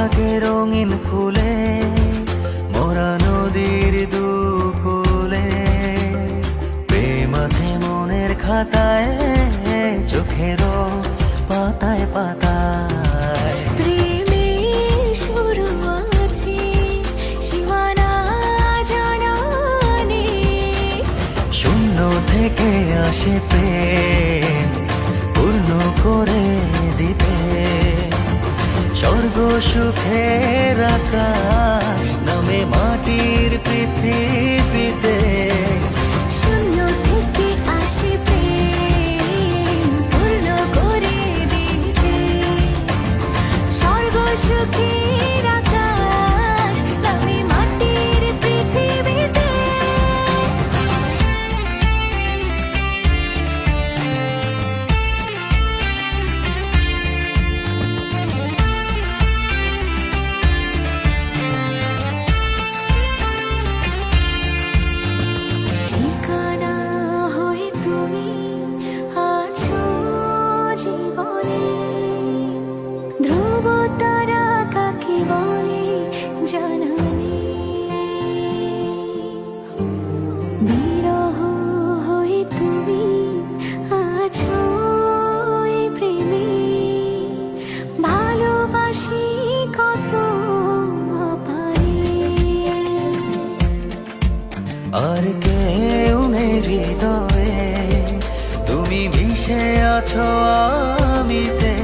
থাকে রঙিন ফুলে মোরা নদীর দুকুলে। প্রেম আছে মনের খাতায়, চোখেরও পাতায় পাতায়। প্রেমের শুরু আছে সীমানা জানা নেই। শূন্য থেকে আসে প্রেম পূর্ণ করে দিতে। স্বর্গ সুখের আকাশ নামে মাটির পৃথিবীতে। শূন্য থেকে আসে প্রেম পূর্ণ করে দিতে। স্বর্গ সুখের আকাশ নামে মাটির পৃথিবীতে। ঠিকানা হয়ে তুমি আছো জীবনে। ধ্রুব তারা কাকে বলে জানা নেই। বিরহ হয়ে তুমি আছো এই প্রেমে। ভালোবাসি কত পারে। আর কেউ নেই হৃদয়ে, তুমি মিশে আছো আমিতে।